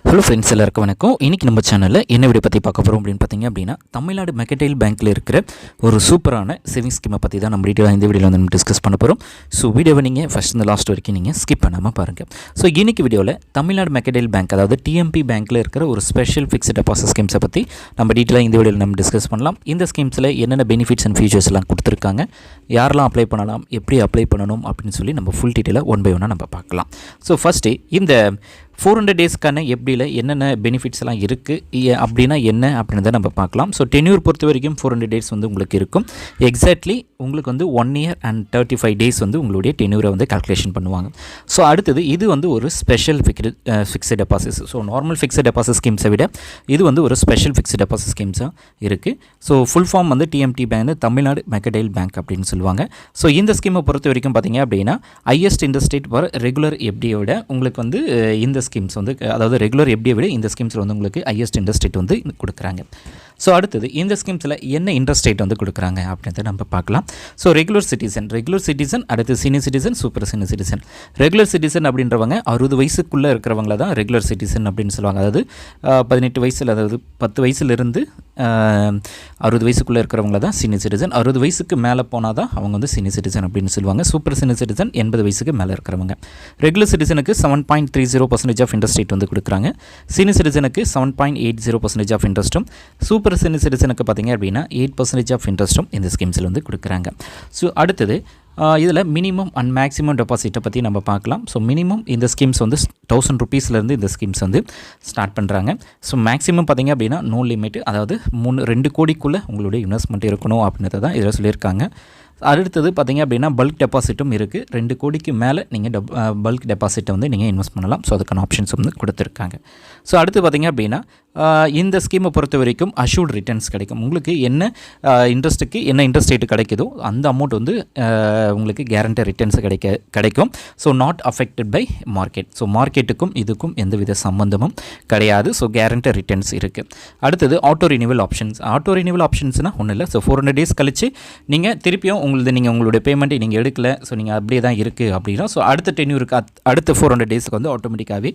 Hello friends, எல்லாருக்கும் வணக்கம். இன்றைக்கி நம்ம சேனலில் என்ன வீடியோ பற்றி பார்க்க போகிறோம் அப்படின்னு பார்த்தீங்க அப்படின்னா, தமிழ்நாடு மெர்கன்டைல் பேங்க்கில் இருக்கிற ஒரு சூப்பரான சேவிங்ஸ் ஸ்கீமை பற்றி தான் நம்ம டீட்டெயிலாக இந்த வீடியோவில் வந்து நம்ம டிஸ்கஸ் பண்ண போகிறோம். ஸோ வீடியோவை நீங்கள் ஃபஸ்ட் இந்த லாஸ்ட் வரைக்கும் நீங்கள் ஸ்கிப் பண்ணாமல் பாருங்கள். ஸோ இன்றைக்கி வீடியோவில் தமிழ்நாடு மெர்கன்டைல் பேங்க், அதாவது TMB பேங்க்கில் இருக்கிற ஒரு ஸ்பெஷல் ஃபிக்ஸ்ட் டெபாசிட் ஸ்கீம்ஸை பற்றி நம்ம டீட்டெயிலாக இந்த வீடியோவில் நம்ம டிஸ்கஸ் பண்ணலாம். இந்த ஸ்கீம்ஸில் என்னென்ன பெனிஃபிட்ஸ் அண்ட் ஃபீச்சர்ஸ் எல்லாம் கொடுத்துருக்காங்க, யாரெல்லாம் அப்ளை பண்ணலாம், எப்படி அப்ளை பண்ணணும் அப்படின்னு சொல்லி நம்ம ஃபுல் டீட்டெயிலாக ஒன் பை ஒன்னாக நம்ம பார்க்கலாம். ஸோ ஃபஸ்ட்டு இந்த 400 டேஸ்க்கான எப்படியில் என்னென்ன பெனிஃபிட்ஸ் எல்லாம் இருக்குது அப்படின்னா என்ன அப்படின்றத நம்ம பார்க்கலாம். ஸோ டென்யூர் பொறுத்த வரைக்கும் 400 டேஸ் வந்து உங்களுக்கு இருக்கும். எக்ஸாக்ட்லி உங்களுக்கு வந்து 1 இயர் அண்ட் 35 டேஸ் வந்து உங்களுடைய டென்யூரை வந்து கால்குலேஷன் பண்ணுவாங்க. ஸோ அடுத்தது இது வந்து ஒரு special fixed deposits. So normal fixed deposit ஸ்கீம்ஸை விட இது வந்து ஒரு ஸ்பெஷல் ஃபிக்ஸ்டு டெபாசிட் ஸ்கீம்ஸாக இருக்குது. ஸோ ஃபுல் ஃபார்ம் வந்து TMT bank, Tamil Nadu mercantile bank அப்படின்னு சொல்லுவாங்க. ஸோ இந்த ஸ்கீமை பொறுத்த வரைக்கும் பார்த்தீங்க அப்படின்னா highest interest rate for regular FDயை விட உங்களுக்கு வந்து இந்த ஸ்கீம்ஸ் வந்து, அதாவது ரெகுலர் FDயை விட இந்த ஸ்கீம்ஸில் வந்து உங்களுக்கு ஹையஸ்ட் இன்ட்ரெஸ்ட் ரேட் வந்து கொடுக்குறாங்க. ஸோ அடுத்தது இந்த ஸ்கீம்ஸில் என்ன இன்ட்ரெஸ்ட் ரேட் வந்து கொடுக்குறாங்க அப்படின்றத நம்ம பார்க்கலாம். ஸோ ரெகுலர் சிட்டிசன், அடுத்து senior citizen, super senior citizen. Regular citizen அப்படின்றவங்க 60 வயசுக்குள்ளே இருக்கிறவங்கள தான் ரெகுலர் சிட்டிசன் அப்படின்னு சொல்லுவாங்க. அதாவது 18 வயசில், அதாவது 10 வயசுலேருந்து 60 வயசுக்குள்ளே இருக்கிறவங்கள தான் சீனியர் சிட்டிசன். 60 வயசுக்கு மேலே போனால் தான் அவங்க வந்து சீனியர் சிட்டிசன் அப்படின்னு சொல்லுவாங்க. சூப்பர் சீனியர் சிட்டிசன் 80 வயசுக்கு மேலே இருக்கிறவங்க. ரெகுலர் சிட்டிசனுக்கு 7.30% ஆஃப் இன்ட்ரெஸ்ட் ரேட் வந்து கொடுக்குறாங்க. சீனியர் சிட்டிசனுக்கு 7.80% ஆஃப் இன்ட்ரெஸ்ட்டும், சூப்பர் சீனியர் சிட்டிசனுக்கு பார்த்தீங்க அப்படின்னா 8% ஆஃப் இன்ட்ரெஸ்ட்டும் இந்த ஸ்கீம்ஸில் வந்து கொடுக்குறாங்க. ஸோ அடுத்தது இதில் மினிமம் அண்ட் மேக்ஸிமம் டெபாசிட்டை பற்றி நம்ம பார்க்கலாம். ஸோ மினிமம் இந்த ஸ்கீம்ஸ் வந்து 1000 ருபீஸ்லேருந்து இந்த ஸ்கீம்ஸ் வந்து ஸ்டார்ட் பண்ணுறாங்க. ஸோ மேக்ஸிமம் பார்த்திங்க அப்படின்னா நோ லிமிட், அதாவது 2 கோடிக்குள்ளே உங்களுடைய இன்வெஸ்ட்மெண்ட் இருக்கணும் அப்படின்றத தான் இதில் சொல்லியிருக்காங்க. அடுத்தது பார்த்திங்க அப்படின்னா பல்க் டெபாசிட்டும் இருக்குது. 2 கோடிக்கு மேலே நீங்கள் பல்க் டெபாசிட்டை வந்து நீங்கள் இன்வெஸ்ட் பண்ணலாம். ஸோ அதுக்கான ஆப்ஷன்ஸ் வந்து கொடுத்துருக்காங்க. ஸோ அடுத்து பார்த்திங்க அப்படின்னா இந்த ஸ்கீமை பொறுத்த வரைக்கும் அஷ்யூர்ட் ரிட்டர்ன்ஸ் கிடைக்கும். உங்களுக்கு என்ன இன்ட்ரெஸ்ட்டுக்கு என்ன இன்ட்ரெஸ்ட் ரேட்டு கிடைக்குதோ அந்த அமௌண்ட் வந்து உங்களுக்கு கேரண்டி ரிட்டர்ன்ஸ் கிடைக்கும். So not affected by market. So மார்க்கெட்டுக்கும் இதுக்கும் எந்தவித சம்பந்தமும் கிடையாது. ஸோ கேரண்டி ரிட்டர்ன்ஸ் இருக்குது. அடுத்தது ஆட்டோ ரினிவல் ஆப்ஷன்ஸ்னால் ஒன்றும் இல்லை. ஸோ 400 டேஸ் கழிச்சு நீங்கள் திருப்பியும் நீங்கள் உங்களுடைய பேமெண்ட்டை நீங்கள் எடுக்கலை, ஸோ நீங்கள் அப்படியே தான் இருக்குது அப்படின்னா, ஸோ அடுத்த டென்யூருக்கு அடுத்த 400 டேஸுக்கு வந்து ஆட்டோமேட்டிக்காகவே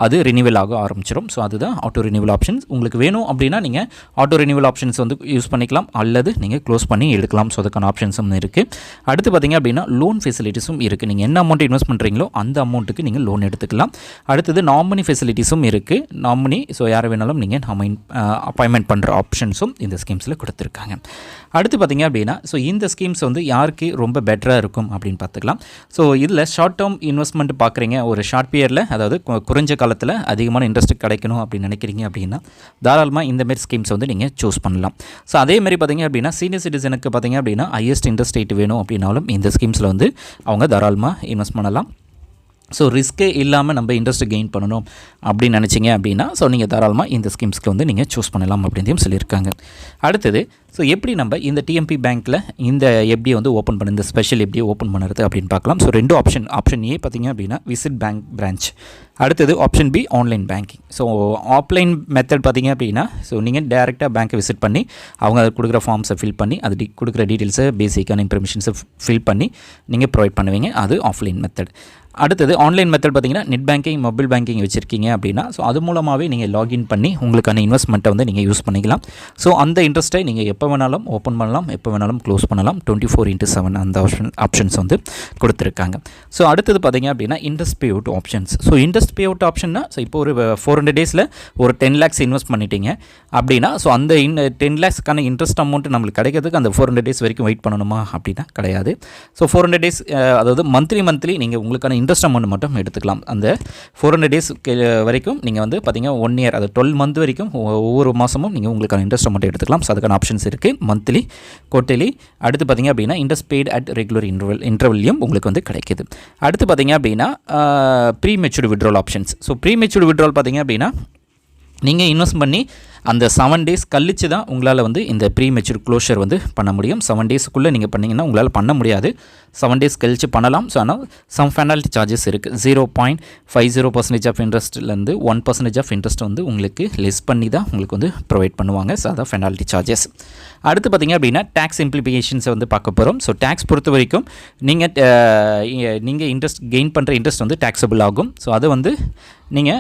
அது ரினிவல் ஆக ஆரம்பிச்சிடும். ஸோ அதுதான் ஆட்டோ ரினிவல் ஆப்ஷன்ஸ். உங்களுக்கு வேணும் அப்படின்னா நீங்கள் ஆட்டோ ரினிவல் ஆப்ஷன்ஸ் வந்து யூஸ் பண்ணிக்கலாம், அல்லது நீங்கள் க்ளோஸ் பண்ணி எடுக்கலாம். ஸோ அதுக்கான ஆப்ஷன்ஸும் இருக்குது. அடுத்து பார்த்திங்க அப்படின்னா லோன் ஃபெசிலிட்டிஸும் இருக்குது. நீங்கள் என்ன அமௌண்ட் இன்வெஸ்ட் பண்ணுறீங்களோ அந்த அமௌண்ட்டுக்கு நீங்கள் லோன் எடுத்துக்கலாம். அடுத்தது நாமினி ஃபெசிலிட்டிஸும் இருக்குது. நாமினி, ஸோ யார் வேணாலும் நீங்கள் அப்பாயின்மெண்ட் பண்ணுற ஆப்ஷன்ஸும் இந்த ஸ்கீம்ஸில் கொடுத்துருக்காங்க. அடுத்து பார்த்திங்க அப்படின்னா ஸோ இந்த ஸ்கீம்ஸ் வந்து யாருக்கு ரொம்ப பெட்டராக இருக்கும் அப்படின்னு பார்த்துக்கலாம். ஸோ இதில் ஷார்ட் டேர்ம் இன்வெஸ்ட்மெண்ட் பார்க்குறீங்க, ஒரு ஷார்ட் பீரியடில், அதாவது குறைஞ்ச காலத்தில் அதிகமான இன்ட்ரெஸ்ட் கிடைக்கணும் அப்படின்னு நினைக்கிறீங்க அப்படின்னா தாராளமாக இந்தமாரி ஸ்கீம்ஸ் வந்து நீங்கள் சூஸ் பண்ணலாம். ஸோ அதேமாதிரி பார்த்திங்க அப்படின்னா சீனியர் சிட்டிசனுக்கு பார்த்திங்க அப்படின்னா ஹையஸ்ட் இன்ட்ரெஸ்ட் ரேட் வேணும் அப்படின்னாலும் இந்த ஸ்கீம்ஸில் வந்து அவங்க தாராளமாக இன்வெஸ்ட் பண்ணலாம். ஸோ ரிஸ்க்கே இல்லாமல் நம்ம இன்ட்ரெஸ்ட் கெயின் பண்ணணும் அப்படின்னு நினச்சிங்க அப்படின்னா ஸோ நீங்கள் தாராளமாக இந்த ஸ்கீம்ஸ்க்கு வந்து நீங்கள் சூஸ் பண்ணலாம் அப்படின்றையும் சொல்லியிருக்காங்க. அடுத்தது ஸோ எப்படி நம்ம இந்த TMB பேங்க்கில் இந்த FDயை வந்து ஓப்பன் பண்ண, இந்த ஸ்பெஷல் FDயை ஓப்பன் பண்ணுறது அப்படின்னு பார்க்கலாம். ஸோ 2 ஆப்ஷன் ஏ பார்த்திங்க அப்படின்னா விசிட் பேங்க் பிரான்ச். அடுத்தது option B online banking. So offline method பார்த்திங்க அப்படின்னா ஸோ நீங்கள் டேரெக்டாக பேங்க்கை விசிட் பண்ணி அவங்க அதை கொடுக்குற ஃபார்ம்ஸை ஃபில் பண்ணி அது கொடுக்குற டீட்டெயில்ஸை பேசிக்கான இன்ஃபர்மேஷன்ஸை ஃபில் பண்ணி நீங்கள் ப்ரொவைட் பண்ணுவீங்க. அது ஆஃப்லைன் மெத்தட். அடுத்தது ஆன்லைன் மெத்தட் பார்த்திங்கன்னா நெட் பேங்கிங், மொபைல் பேங்கிங் வச்சுருக்கீங்க அப்படின்னா ஸோ அது மூலமாகவே நீங்கள் லாகின் பண்ணி உங்களுக்கான இன்வெஸ்ட்மெண்ட்டை வந்து நீங்கள் யூஸ் பண்ணிக்கலாம். ஸோ அந்த இன்ட்ரெஸ்ட்டை நீங்கள் எப்போ வேணாலும் ஓப்பன் பண்ணலாம், எப்போ வேணாலும் க்ளோஸ் பண்ணலாம். 24/7 அந்த ஆப்ஷன்ஸ் வந்து கொடுத்துருக்காங்க. ஸோ அடுத்தது பார்த்திங்க அப்படின்னா interest pay out options. So interest pay out ஆப்ஷன்னா ஸோ இப்போ ஒரு 400 டேஸில் ஒரு 10 lakhs இன்வெஸ்ட் பண்ணிட்டீங்க அப்படின்னா ஸோ அந்த 10 lakhsக்கான இன்ட்ரெஸ்ட் அமௌண்ட் நம்மளுக்கு கிடைக்கிறதுக்கு அந்த 400 டேஸ் வரைக்கும் வெயிட் பண்ணணுமா அப்படின்னா கிடையாது. ஸோ 400 டேஸ், அதாவது மந்த்லி நீங்கள் உங்களுக்கான இன்ட்ரெஸ்ட் அமௌண்ட் மட்டும் எடுத்துக்கலாம். அந்த 400 டேஸ் வரைக்கும் நீங்கள் வந்து பார்த்தீங்கன்னா 1 இயர், அது 12 மந்த் வரைக்கும் ஒவ்வொரு மாதமும் நீங்கள் உங்களுக்கான இன்ட்ரெஸ்ட் அமௌண்ட் எடுத்துக்கலாம். ஸோ அதுக்கான ஆப்ஷன்ஸ் இருக்குது, மந்த்லி, குவார்ட்டர்லி. அடுத்து பார்த்திங்க அப்படின்னா இன்ட்ரெஸ்ட் பெய்டு அட் ரெகுலர் இன்டர்வல்லையும் உங்களுக்கு வந்து கிடைக்கிது. அடுத்து பார்த்திங்க அப்படின்னா prematured withdrawal options. So prematured withdrawal பார்த்திங்க அப்படின்னா நீங்கள் இன்வெஸ்ட் பண்ணி அந்த 7 டேஸ் கழிச்சு தான் உங்களால் வந்து இந்த ப்ரீமெச்சூர் க்ளோஷர் வந்து பண்ண முடியும். 7 டேஸுக்குள்ளே நீங்கள் பண்ணிங்கன்னா உங்களால் பண்ண முடியாது. 7 டேஸ் கழிச்சு பண்ணலாம். ஸோ ஆனால் சம் பெனால்ட்டி சார்ஜஸ் இருக்குது. 0.50% ஆஃப் இன்ட்ரெஸ்ட்லேருந்து 1% ஆஃப் இன்ட்ரெஸ்ட் வந்து உங்களுக்கு லெஸ் பண்ணி தான் உங்களுக்கு வந்து ப்ரொவைட் பண்ணுவாங்க. ஸோ அதான் பெனால்ட்டி சார்ஜஸ். அடுத்து பார்த்திங்க அப்படின்னா டேக்ஸ் இம்ப்ளிகேஷன்ஸை வந்து பார்க்க போகிறோம். ஸோ டேக்ஸ் பொறுத்த வரைக்கும் நீங்கள் இன்ட்ரெஸ்ட் கெயின் பண்ணுற இன்ட்ரெஸ்ட் வந்து டேக்ஸபிள் ஆகும். ஸோ அது வந்து நீங்கள்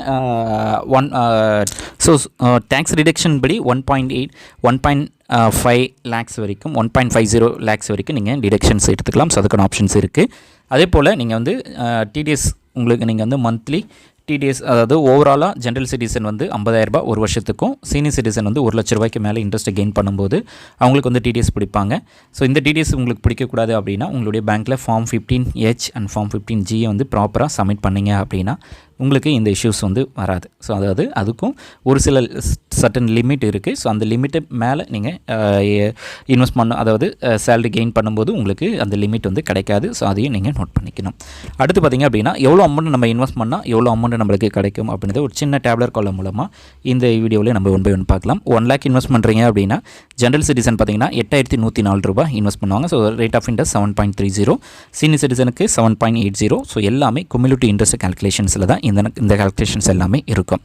டேக்ஸ் ரிடக்ஷன் படி 1.5 lakhs வரைக்கும் 1.50 lakhs வரைக்கும் நீங்கள் டிடக்ஷன்ஸ் எடுத்துக்கலாம். ஸோ அதுக்கான ஆப்ஷன்ஸ் இருக்குது. அதே போல் நீங்கள் வந்து டிடிஎஸ் உங்களுக்கு நீங்கள் வந்து மந்த்லி டிடிஎஸ், அதாவது ஓவராலாக ஜென்ரல் சிட்டிசன் வந்து 50,000 ரூபாய் ஒரு வருஷத்துக்கும், சீனியர் சிட்டிசன் வந்து 1 லட்ச ரூபாய்க்கு மேலே இன்ட்ரெஸ்ட் கெயின் பண்ணும்போது அவங்களுக்கு வந்து டிடிஎஸ் பிடிப்பாங்க. ஸோ இந்த டிடிஎஸ் உங்களுக்கு பிடிக்கக்கூடாது அப்படின்னா உங்களுடைய பேங்க்கில் form 15H and form 15G வந்து ப்ராப்பராக சப்மிட் பண்ணிங்க அப்படின்னா உங்களுக்கு இந்த இஷ்யூஸ் வந்து வராது. ஸோ அதாவது அதுக்கும் ஒரு சில சர்டன் லிமிட் இருக்குது. ஸோ அந்த லிமிட்டை மேலே நீங்கள் இன்வெஸ்ட் அதாவது சேலரி கெயின் பண்ணும்போது உங்களுக்கு அந்த லிமிட் வந்து கிடைக்காது. ஸோ அதையும் நீங்கள் நோட் பண்ணிக்கணும். அடுத்து பார்த்திங்க அப்படின்னா எவ்வளோ அமௌண்ட் நம்ம இன்வெஸ்ட் பண்ணால் எவ்வளோ அமௌண்ட் நம்மளுக்கு கிடைக்கும் அப்படின்றத ஒரு சின்ன டேப்லர் காலம் மூலமாக இந்த வீடியோவில் நம்ம 1 by 1 பார்க்கலாம். 1 lakh இன்வெஸ்ட் பண்ணுறீங்க அப்படின்னா ஜென்ரல் சிட்டிசன் பார்த்திங்கன்னா 8,104 ரூபாய் இன்வெஸ்ட் பண்ணுவாங்க. So rate of interest 7.30, senior சிட்டிசனுக்கு 7.80. ஸோ எல்லாமே குமுலேட்டிவ் இன்ட்ரெஸ்ட் கால்குலேஷன்ஸில் தான் இந்த கால்குலேஷன்ஸ் எல்லாமே இருக்கும்.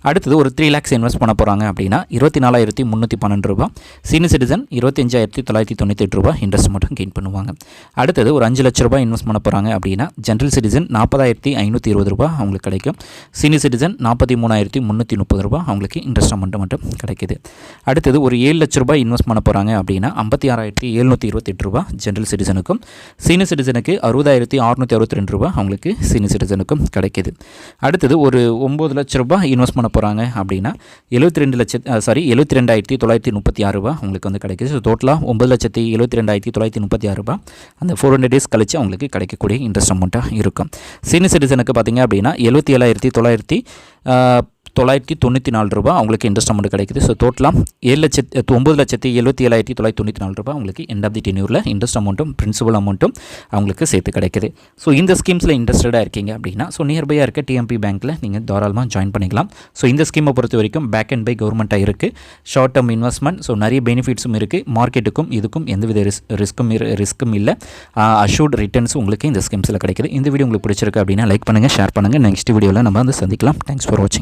அடுத்தது ஒரு 3 lakhs இன்வெஸ்ட் பண்ண போகிறாங்க அப்படின்னா 24,312 ரூபாய், சீனியர் சிட்டிசன் 25,998 ரூபாய் இன்ட்ரெஸ்ட் மட்டும் கெயின் பண்ணுவாங்க. அடுத்தது ஒரு 5 லட்ச ரூபாய் இன்வெஸ்ட் பண்ண போகிறாங்க அப்படின்னா ஜென்ரல் சிட்டிசன் 40,520 ரூபாய் அவங்களுக்கு கிடைக்கும். சீனியர் சிட்டிசன் 43,330 ரூபாய் அவங்களுக்கு இன்ட்ரெஸ்ட் அமௌண்ட் மட்டும் கிடைக்குது. அடுத்தது ஒரு 7 லட்ச ரூபாய் இன்வெஸ்ட் பண்ண போகிறாங்க அப்படின்னா 56,728 ரூபாய் ஜென்ரல் சிட்டிசனுக்கும், சீனியர் சிட்டிசனுக்கு 60,662 ரூபாய் அவங்களுக்கு சீனியர் சிட்டிசனுக்கும் கிடைக்குது. அடுத்தது ஒரு 9 லட்ச ரூபாய் இன்வெஸ்ட் பண்ண போகிறாங்க அப்படின்னா 72,936 ரூபாய் உங்களுக்கு வந்து கிடைக்குது. ஸோ டோட்டலாக 9,72,936 ரூபாய் அந்த 400 டேஸ் கழிச்சு அவங்களுக்கு கிடைக்கக்கூடிய இன்ட்ரெஸ்ட் அமௌண்ட்டாக இருக்கும். சீனியர் சிட்டிசனுக்கு பார்த்திங்க அப்படின்னா 77,994 ரூபாய் அவங்களுக்கு இன்ட்ரெஸ்ட் அமௌண்ட் கிடைக்குது. ஸோ டோட்டலாக 9,77,994 ரூபாய் அவங்களுக்கு எண்ட் ஆஃப் தி டென்யூரில் இன்ட்ரெஸ்ட் அமௌண்ட்டும் பிரின்சிபல் அமௌண்ட்டும் அவங்களுக்கு சேர்த்து கிடைக்குது. ஸோ இந்த ஸ்கீம்ஸில் இன்ட்ரெஸ்டடாக இருக்கீங்க அப்படின்னா ஸோ நியர்பையாக இருக்க TMB பேங்க்கில் நீங்கள் தாராளமாக ஜாயின் பண்ணிக்கலாம். ஸோ இந்த ஸ்கீமை பொறுத்த வரைக்கும் பேக் அண்ட் பை கவர்மெண்ட்டாக இருக்குது. ஷார்ட் டேர்ம் இன்வெஸ்ட்மெண்ட், ஸோ நிறைய பெனிஃபிட்ஸும் இருக்குது. மார்க்கெட்டுக்கும் இதுக்கும் எந்தவித ரிஸ்க்கும் இல்லை. அஷூர்ட் ரிட்டர்ன்ஸும் உங்களுக்கு இந்த ஸ்கீம்ஸில் கிடைக்குது. இந்த வீடியோ உங்களுக்கு பிடிச்சிருக்கு அப்படின்னா லைக் பண்ணுங்கள், ஷேர் பண்ணுங்கள். நெக்ஸ்ட் வீடியோவில் நம்ம வந்து சந்திக்கலாம். தேங்க்ஸ் ஃபார் வாட்சிங்.